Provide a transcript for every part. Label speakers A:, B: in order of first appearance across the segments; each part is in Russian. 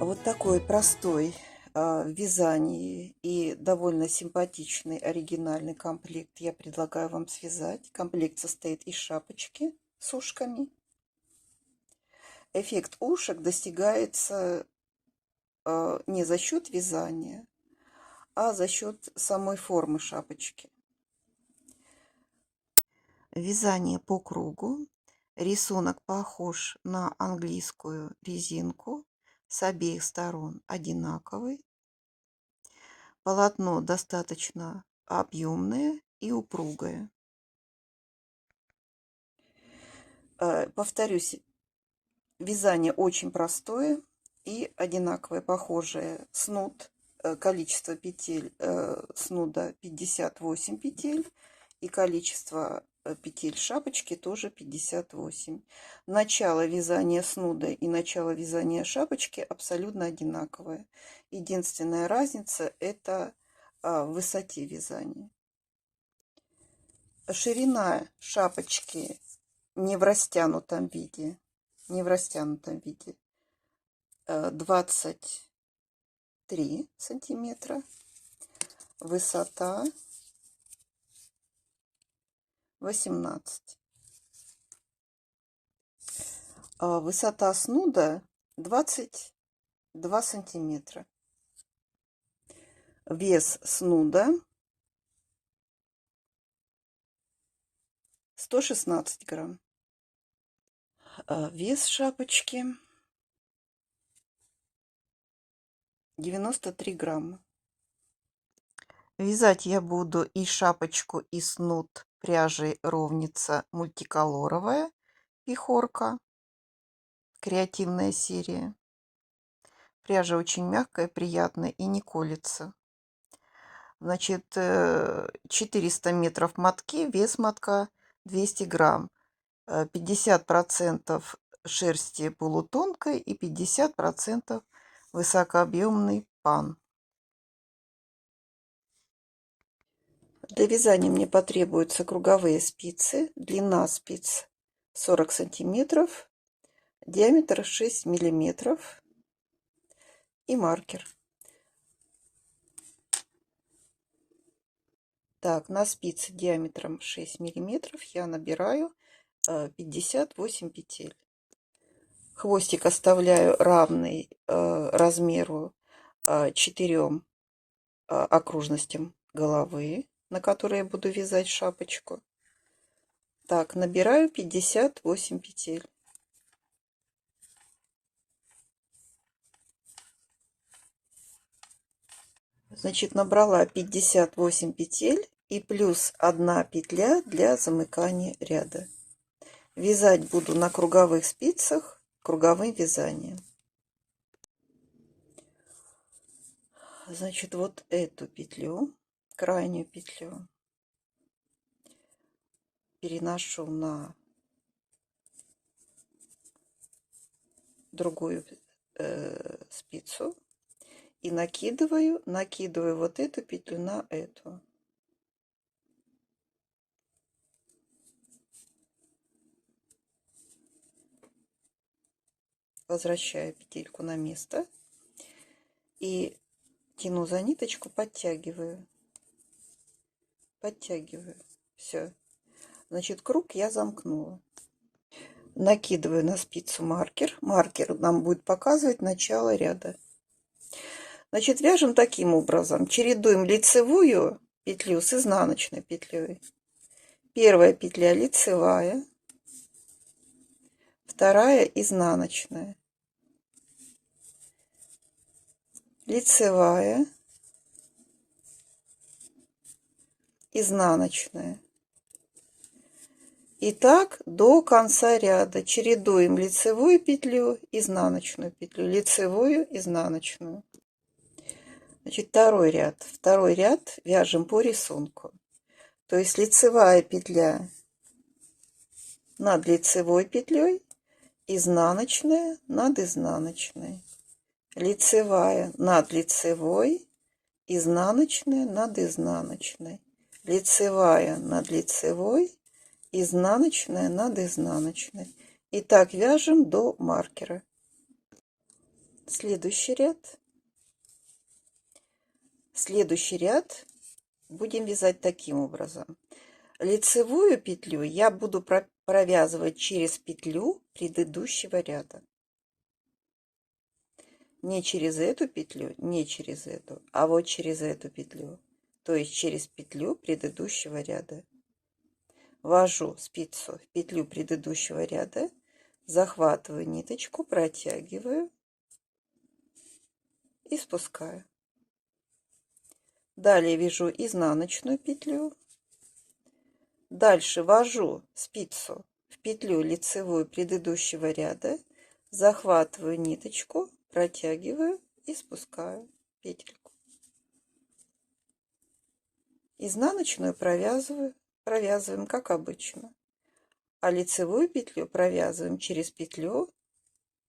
A: Вот такой простой в вязании и довольно симпатичный оригинальный комплект я предлагаю вам связать. Комплект состоит из шапочки с ушками. Эффект ушек достигается не за счет вязания, а за счет самой формы шапочки. Вязание по кругу. Рисунок похож на английскую резинку. С обеих сторон одинаковый. Полотно достаточно объемное и упругое. Повторюсь, вязание очень простое и одинаковое, похожее. Снуд, количество петель снуда 58 петель и количество петель шапочки тоже 58. Начало вязания снуда и начало вязания шапочки абсолютно одинаковое. Единственная разница – это в высоте вязания. Ширина шапочки не в растянутом виде, 23 сантиметра, высота 18. Высота снуда 22 сантиметра. Вес снуда 116 грамм. Вес шапочки 93 грамма. Вязать я буду и шапочку, и снуд пряжей ровница мультиколоровая пихорка. Креативная серия. Пряжа очень мягкая, приятная и не колется. Значит, 400 метров мотки, вес мотка 200 грамм. 50% шерсти полутонкой и 50% высокообъемный пан. Для вязания мне потребуются круговые спицы. Длина спиц 40 сантиметров, диаметр 6 миллиметров и маркер. Так, на спице диаметром 6 миллиметров я набираю 58 петель. Хвостик оставляю равный размеру 4 окружностям головы, на которой я буду вязать шапочку. Так, набираю 58 петель. Значит, набрала 58 петель и плюс 1 петля для замыкания ряда. Вязать буду на круговых спицах круговым вязанием. Значит, вот эту петлю, крайнюю петлю, переношу на другую спицу и накидываю вот эту петлю на эту. Возвращаю петельку на место и тяну за ниточку, подтягиваю. Все. Значит, круг я замкнула. Накидываю на спицу маркер. Маркер нам будет показывать начало ряда. Значит, вяжем таким образом. Чередуем лицевую петлю с изнаночной петлей. Первая петля лицевая, вторая изнаночная. Лицевая, изнаночная. И так до конца ряда. Чередуем лицевую петлю, изнаночную петлю, лицевую, изнаночную. Значит, второй ряд вяжем по рисунку. То есть лицевая петля над лицевой петлей, изнаночная над изнаночной. Лицевая над лицевой, изнаночная над изнаночной. Лицевая над лицевой, изнаночная над изнаночной. И так вяжем до маркера. Следующий ряд. Следующий ряд будем вязать таким образом. Лицевую петлю я буду провязывать через петлю предыдущего ряда. Не через эту петлю, не через эту, а вот через эту петлю. То есть через петлю предыдущего ряда. Ввожу спицу в петлю предыдущего ряда, захватываю ниточку, протягиваю и спускаю. Далее вяжу изнаночную петлю. Дальше ввожу спицу в петлю лицевую предыдущего ряда, захватываю ниточку, протягиваю и спускаю петельку. Изнаночную провязываем как обычно, а лицевую петлю провязываем через петлю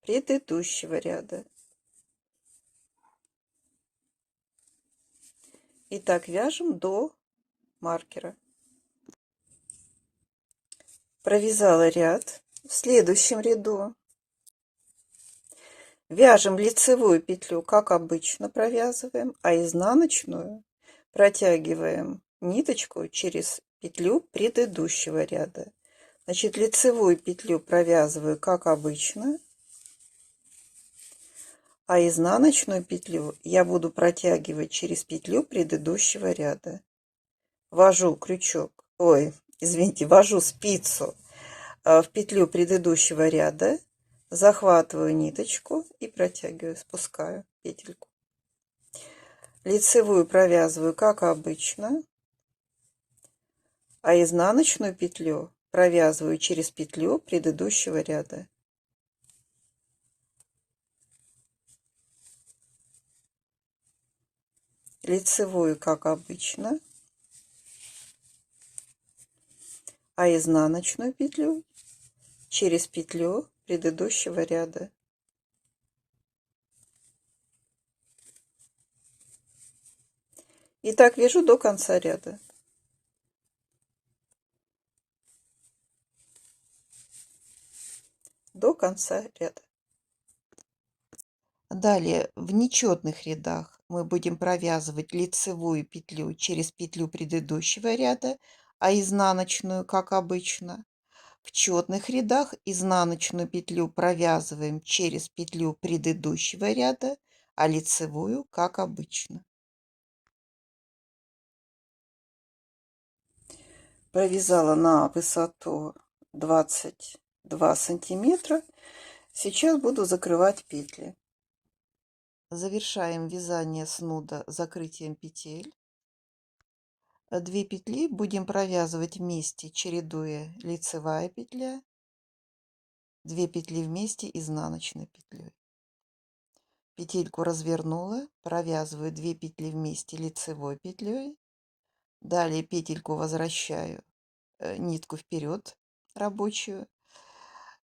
A: предыдущего ряда. И так вяжем до маркера. Провязала ряд. В следующем ряду вяжем лицевую петлю, как обычно провязываем, а изнаночную протягиваем ниточку через петлю предыдущего ряда. Значит, лицевую петлю провязываю, как обычно, а изнаночную петлю я буду протягивать через петлю предыдущего ряда. Ввожу крючок, ввожу спицу в петлю предыдущего ряда, захватываю ниточку и протягиваю, спускаю петельку. Лицевую провязываю, как обычно, а изнаночную петлю провязываю через петлю предыдущего ряда. Лицевую, как обычно, а изнаночную петлю через петлю предыдущего ряда. И так вяжу до конца ряда. До конца ряда. Далее в нечетных рядах мы будем провязывать лицевую петлю через петлю предыдущего ряда, а изнаночную, как обычно. В четных рядах изнаночную петлю провязываем через петлю предыдущего ряда, а лицевую, как обычно. Провязала на высоту 22 сантиметра. Сейчас буду закрывать петли. Завершаем вязание снуда закрытием петель. 2 петли будем провязывать вместе, чередуя лицевая петля, 2 петли вместе изнаночной петлей. Петельку развернула, провязываю 2 петли вместе лицевой петлей. Далее петельку возвращаю, нитку вперед рабочую,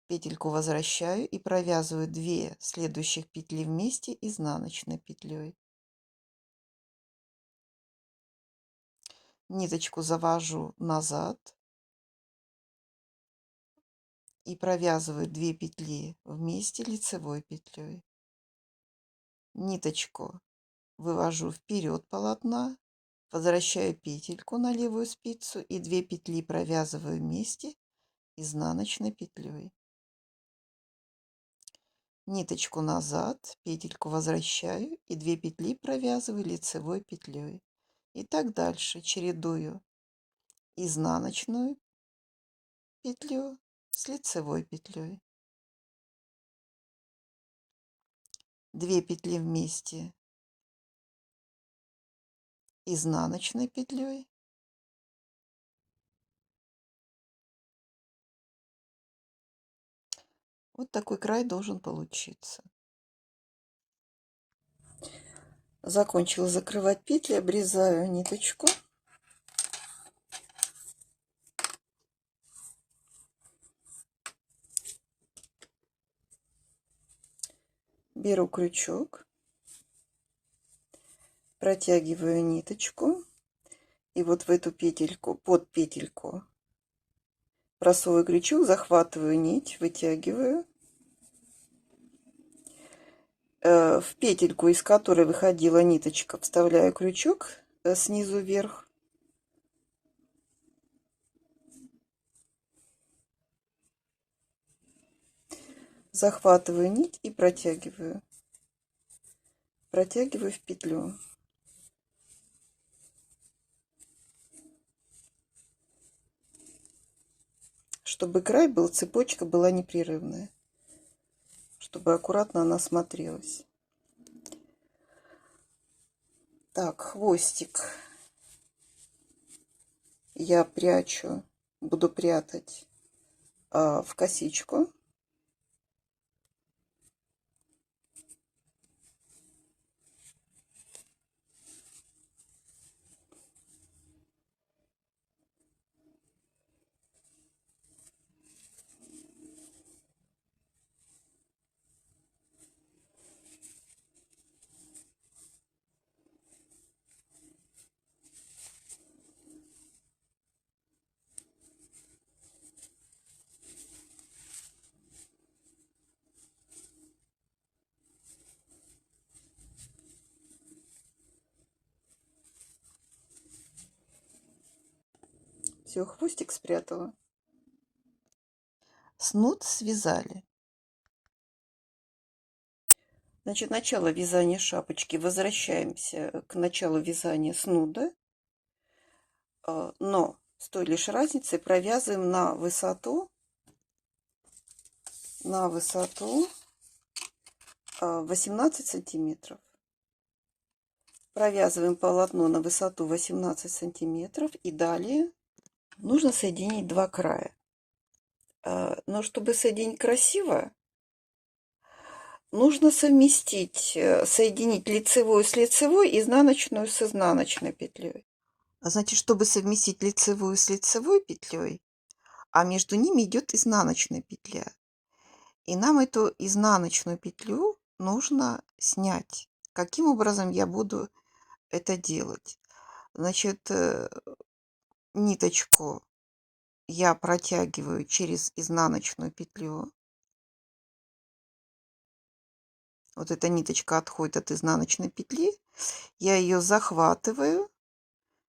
A: петельку возвращаю и провязываю 2 следующих петли вместе изнаночной петлей. Ниточку завожу назад и провязываю 2 петли вместе лицевой петлей. Ниточку вывожу вперед полотна, возвращаю петельку на левую спицу и 2 петли провязываю вместе изнаночной петлей. Ниточку назад, петельку возвращаю и 2 петли провязываю лицевой петлей. И так дальше чередую изнаночную петлю с лицевой петлей. 2 петли вместе изнаночной петлей. Вот такой край должен получиться. Закончила закрывать петли, обрезаю ниточку. Беру крючок, протягиваю ниточку и вот в эту петельку, под петельку просовываю крючок, захватываю нить, вытягиваю. В петельку, из которой выходила ниточка, вставляю крючок снизу вверх. Захватываю нить и протягиваю. Протягиваю в петлю. Чтобы край был, цепочка была непрерывная. Чтобы аккуратно она смотрелась. Так, хвостик я прячу, буду прятать в косичку. Все, хвостик спрятала. Снуд связали. Значит, начало вязания шапочки. Возвращаемся к началу вязания снуда. Но с той лишь разницей провязываем на высоту 18 сантиметров. Провязываем полотно на высоту 18 сантиметров. И далее нужно соединить два края. Но чтобы соединить красиво, нужно соединить лицевую с лицевой, изнаночную с изнаночной петлей. Значит, чтобы совместить лицевую с лицевой петлей, а между ними идет изнаночная петля. И нам эту изнаночную петлю нужно снять. Каким образом я буду это делать? Значит, ниточку я протягиваю через изнаночную петлю. Вот эта ниточка отходит от изнаночной петли. Я ее захватываю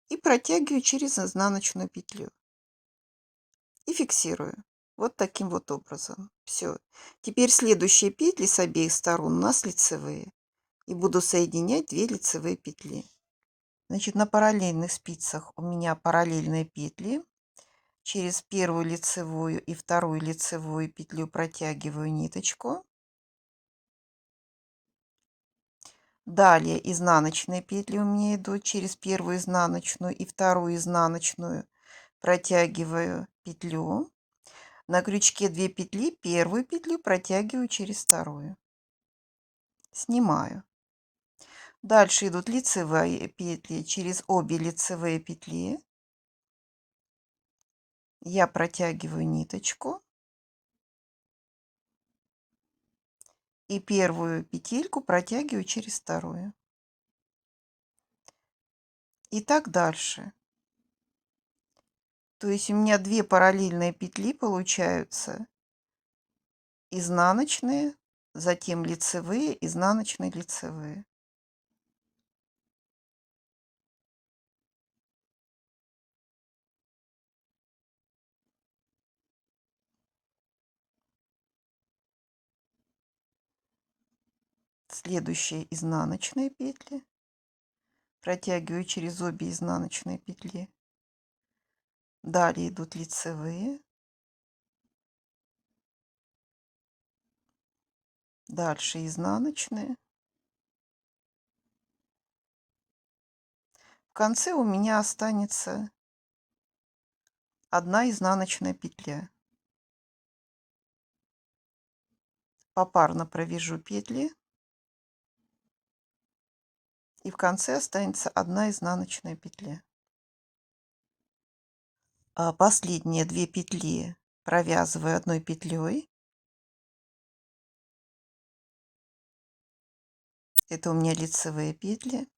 A: и протягиваю через изнаночную петлю. И фиксирую. Вот таким вот образом. Все. Теперь следующие петли с обеих сторон у нас лицевые. И буду соединять 2 лицевые петли. Значит, на параллельных спицах у меня параллельные петли. Через первую лицевую и вторую лицевую петлю протягиваю ниточку. Далее изнаночные петли у меня идут. Через первую изнаночную и вторую изнаночную протягиваю петлю. На крючке 2 петли, первую петлю протягиваю через вторую. Снимаю. Дальше идут лицевые петли. Через обе лицевые петли я протягиваю ниточку. И первую петельку протягиваю через вторую. И так дальше. То есть у меня 2 параллельные петли получаются. Изнаночные, затем лицевые, изнаночные, лицевые. Следующие изнаночные петли. Протягиваю через обе изнаночные петли. Далее идут лицевые. Дальше изнаночные. В конце у меня останется одна изнаночная петля. Попарно провяжу петли. И в конце останется одна изнаночная петля. А последние 2 петли провязываю одной петлей. Это у меня лицевые петли.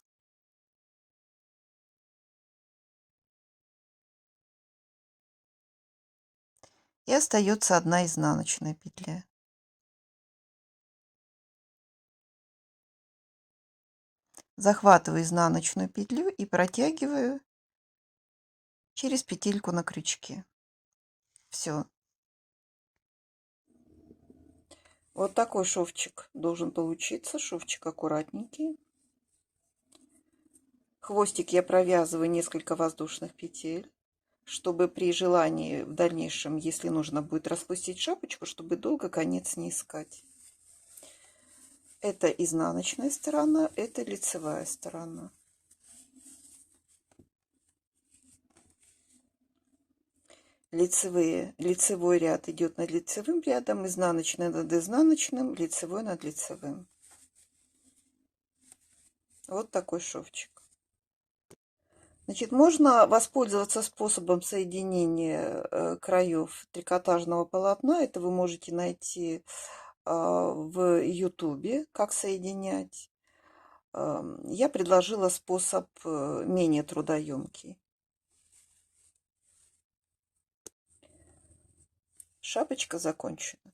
A: И остается одна изнаночная петля. Захватываю изнаночную петлю и протягиваю через петельку на крючке. Все. Вот такой шовчик должен получиться. Шовчик аккуратненький. Хвостик я провязываю несколько воздушных петель, чтобы при желании в дальнейшем, если нужно будет распустить шапочку, чтобы долго конец не искать. Это изнаночная сторона, это лицевая сторона. Лицевой ряд идет над лицевым рядом, изнаночный над изнаночным, лицевой над лицевым. Вот такой шовчик. Значит, можно воспользоваться способом соединения краев трикотажного полотна. Это вы можете найти в YouTube, как соединять. Я предложила способ менее трудоемкий. Шапочка закончена.